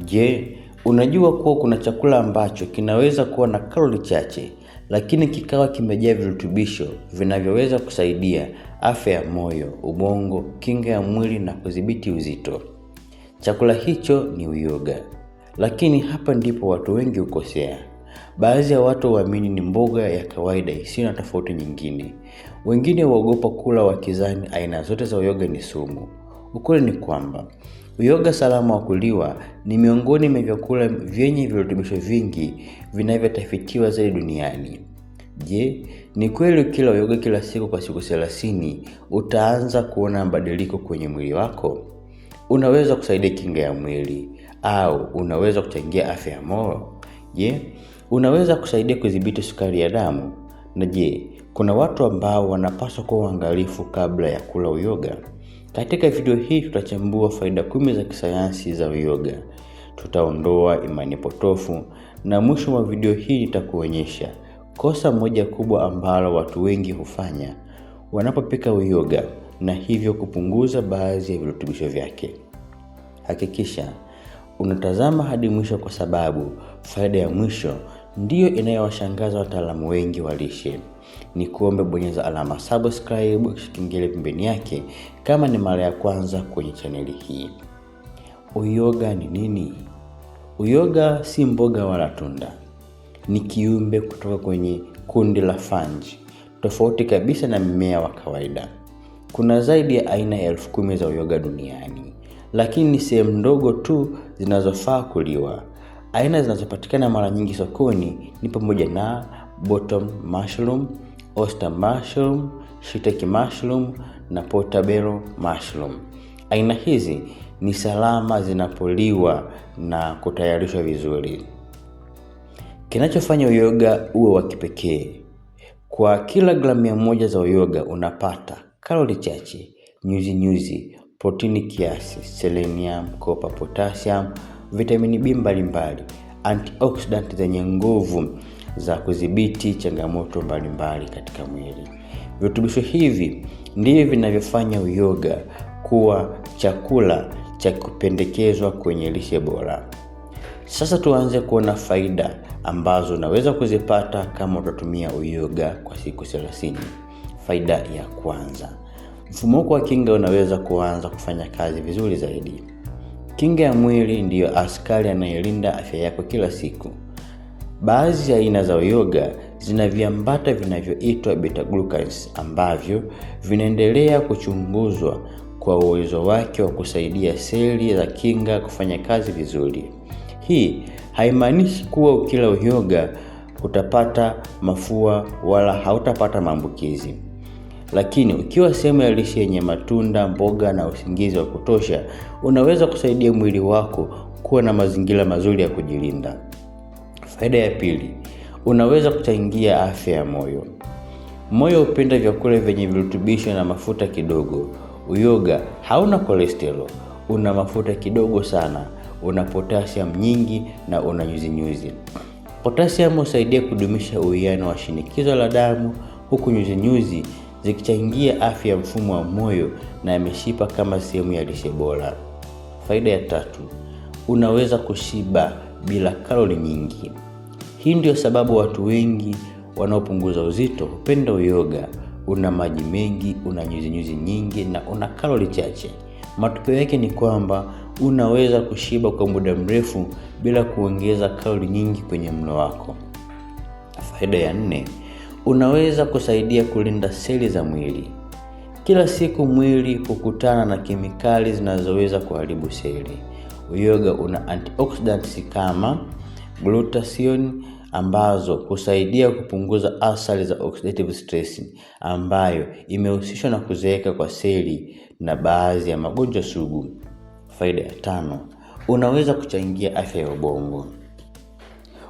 Je, unajua kuwa kuna chakula ambacho kinaweza kuwa na kalori chache lakini kikawa kimejaa virutubisho vinavyoweza kusaidia afya ya moyo, ubongo, kinga ya mwili na kudhibiti uzito? Chakula hicho ni uyoga. Lakini hapa ndipo watu wengi hukosea. Baadhi ya watu huamini ni mboga ya kawaida isiyo na tofauti nyingine. Wengine huogopa kula wakidhani aina zote za uyoga ni sumu. Ukweli ni kwamba uyoga salama wa kuliwa ni miongoni mwa vyakula vyenye virutubisho vingi vinavyotafitiwa zaidi duniani. Je, ni kweli ukila uyoga kila siku kwa siku 30 utaanza kuona mabadiliko kwenye mwili wako? Unaweza kusaidia kinga ya mwili au unaweza kuchangia afya ya moyo? Je, unaweza kusaidia kudhibiti sukari ya damu? Na je, kuna watu ambao wanapaswa kuwa waangalifu kabla ya kula uyoga? Katika video hii tutachambua faida 10 za kisayansi za uyoga. Tutaondoa imani potofu na mwisho wa video hii nitakuonyesha kosa moja kubwa ambalo watu wengi hufanya wanapopika uyoga na hivyo kupunguza baadhi ya virutubisho vyake. Hakikisha unatazama hadi mwisho kwa sababu faida ya mwisho ndiyo inayowashangaza wataalamu wengi wa lishe. Nikuombe bonyeza alama subscribe kisha kengele pembeni yake kama ni mara ya kwanza kwenye chaneli hii. Uyoga ni nini? Uyoga si mboga wala tunda. Ni kiumbe kutoka kwenye kundi la fungi, tofauti kabisa na mmea wa kawaida. Kuna zaidi ya aina 10,000 za uyoga duniani, lakini ni sehemu ndogo tu zinazofaa kuliwa. Aina zinazopatikana mara nyingi sokoni ni pamoja na bottom mushroom, oyster mushroom, shiitake mushroom na portobello mushroom. Aina hizi ni salama zinapoliwa na kutayarishwa vizuri. Kinachofanya uyoga uwe wa kipekee: kwa kila gramu 100 za uyoga unapata kalori chache, nyuzi, protini kiasi, selenium, copper, potassium, vitamini B mbalimbali, antioxidant zenye nguvu za kudhibiti changamoto mbalimbali katika mwili. Virutubisho hivi ndivyo vinavyofanya uyoga kuwa chakula cha kupendekezwa kwenye lishe bora. Sasa tuanze kuona faida ambazo unaweza kuzipata kama utatumia uyoga kwa siku 30. Faida ya kwanza: mfumo wa kinga unaweza kuanza kufanya kazi vizuri zaidi. Kinga ya mwili ndiyo askari anayelinda afya yako kila siku. Baadhi ya aina za uyoga zina viambata vinavyoitwa beta-glucans ambavyo vinaendelea kuchunguzwa kwa uwezo wake wa kusaidia seli za kinga kufanya kazi vizuri. Hii haimaanishi kuwa ukila uyoga utapata mafua wala hautapata maambukizi. Lakini ukiwa sehemu ya lishe yenye matunda, mboga na usingizi wa kutosha, unaweza kusaidia mwili wako kuwa na mazingira mazuri ya kujilinda. Faida ya pili: unaweza kuchangia afya ya moyo. Moyo hupenda vyakula vyenye virutubisho na mafuta kidogo. Uyoga hauna cholesterol, una mafuta kidogo sana, una potassium nyingi na una nyuzi. Potassium husaidia kudumisha uwiano wa shinikizo la damu, huku nyuzi zikichangia afya ya mfumo wa moyo na mishipa kama sehemu ya lishe bora. Faida ya tatu: unaweza kushiba bila kalori nyingi. Hii ndio sababu watu wengi wanaopunguza uzito hupenda uyoga. Una maji mengi, una nyuzi nyingi na una kalori chache. Matokeo yake ni kwamba unaweza kushiba kwa muda mrefu bila kuongeza kalori nyingi kwenye mlo wako. Faida ya 4: unaweza kusaidia kulinda seli za mwili. Kila siku mwili hukutana na kemikali zinazoweza kuharibu seli. Uyoga una antioxidants kama glutathione ambazo husaidia kupunguza athari za oxidative stress ambayo imehusishwa na kuzeeka kwa seli na baadhi ya magonjwa sugu. Faida ya 5: unaweza kuchangia afya ya ubongo.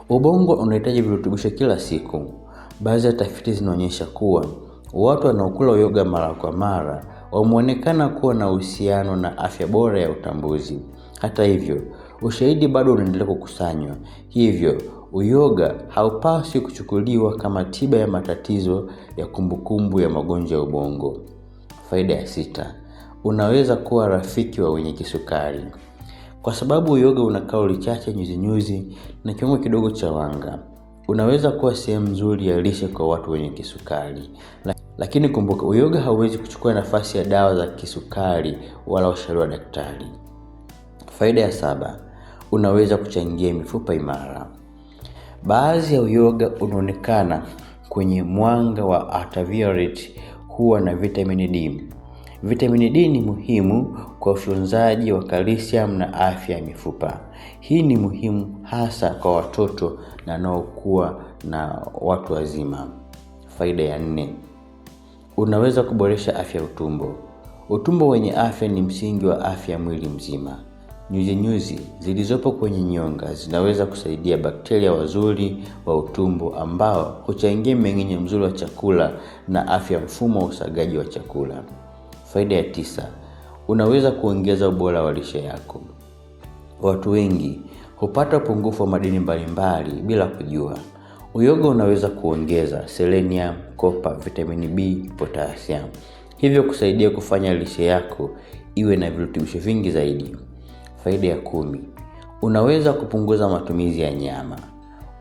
Ubongo unahitaji virutubisho kila siku. Baadhi ya tafiti zinaonyesha kuwa watu wanaokula uyoga mara kwa mara wameonekana kuwa na uhusiano na afya bora ya utambuzi. Hata hivyo, ushahidi bado unaendelea kukusanywa. Hivyo, uyoga haupaswi kuchukuliwa kama tiba ya matatizo ya kumbukumbu ya magonjwa ya ubongo. Faida ya 6: unaweza kuwa rafiki wa wenye kisukari. Kwa sababu uyoga una kalori chache, nyuzi na kiwango kidogo cha wanga, unaweza kuwa sehemu nzuri ya lishe kwa watu wenye kisukari. Lakini kumbuka, uyoga hauwezi kuchukua nafasi ya dawa za kisukari wala ushauri wa daktari. Faida ya 7, unaweza kuchangia mifupa imara. Baadhi ya uyoga unaonekana kwenye mwanga wa ultraviolet huwa na vitamini D. Vitamini D ni muhimu kwa ufyonzaji wa calcium na afya ya mifupa. Hii ni muhimu hasa kwa watoto na wanaokuwa na watu wazima. Faida ya 4, unaweza kuboresha afya ya utumbo. Utumbo wenye afya ni msingi wa afya ya mwili mzima. Nyuzi zilizopo kwenye nyonga zinaweza kusaidia bakteria wazuri wa utumbo ambao huchangia mmeng'enyo mzuri wa chakula na afya mfumo wa usagaji wa chakula. Faida ya 9, unaweza kuongeza ubora wa lishe yako. Watu wengi hupata upungufu wa madini mbalimbali bila kujua. Uyoga unaweza kuongeza selenium, copper, vitamin B, potassium, hivyo kusaidia kufanya lishe yako iwe na virutubisho vingi zaidi. Faida ya 10, unaweza kupunguza matumizi ya nyama.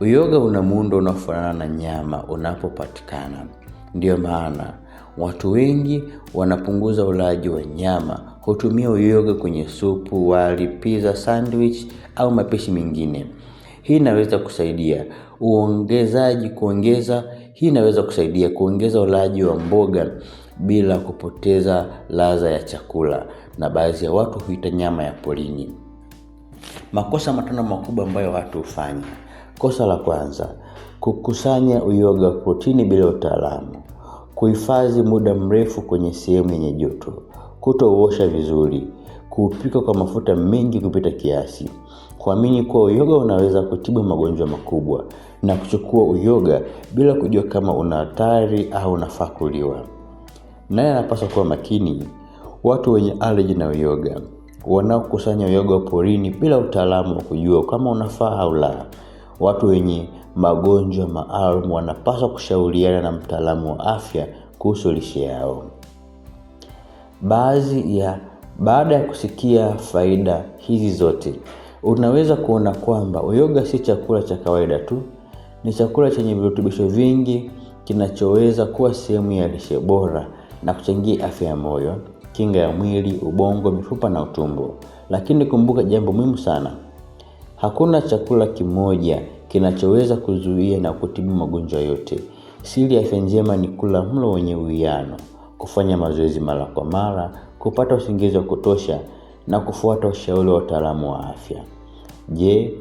Uyoga una muundo unaofanana na nyama unapopatikana. Ndio maana watu wengi wanapunguza ulaji wa nyama, hutumia uyoga kwenye supu, wali, pizza, sandwich au mapishi mengine. Hii inaweza kusaidia kuongeza ulaji wa mboga bila kupoteza ladha ya chakula, na baadhi ya watu huita nyama ya porini. Makosa matano makubwa ambayo watu hufanya. Kosa la kwanza, kukusanya uyoga protini bila utaalamu. Kuhifadhi muda mrefu kwenye sehemu yenye joto. Kutouosha vizuri. Kupika kwa mafuta mengi kupita kiasi. Kuamini kuwa uyoga unaweza kutibu magonjwa makubwa, na kuchukua uyoga bila kujua kama una hatari au unafaa kuliwa. Naye anapaswa kuwa makini watu wenye allergy na uyoga, wanaokusanya uyoga porini bila utaalamu wa kujua kama unafaa au la. Watu wenye magonjwa maalum wanapaswa kushauriana na mtaalamu wa afya kuhusu lishe yao. Baada ya kusikia faida hizi zote, unaweza kuona kwamba uyoga si chakula cha kawaida tu. Ni chakula chenye virutubisho vingi kinachoweza kuwa sehemu ya lishe bora na kuchangia afya ya moyo, kinga ya mwili, ubongo, mifupa na utumbo. Lakini kumbuka jambo muhimu sana. Hakuna chakula kimoja kinachoweza kuzuia na kutibu magonjwa yote. Siri ya afya njema ni kula mlo wenye uwiano, kufanya mazoezi mara kwa mara, kupata usingizi wa kutosha na kufuata ushauri wa wataalamu wa afya. Je,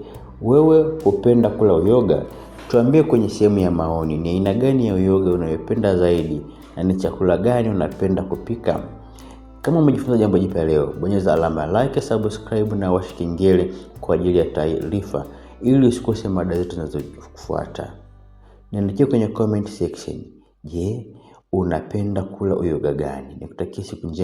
wewe hupenda kula uyoga? Tuambie kwenye sehemu ya maoni ni aina gani ya uyoga unayopenda zaidi na ni chakula gani unapenda kupika. Kama umejifunza jambo jipya leo, bonyeza alama ya like, subscribe na washa kengele kwa ajili ya taarifa ili usikose mada zetu zinazofuata. Niandikie kwenye comment section. Je, unapenda kula uyoga gani? Nikutakia siku njema.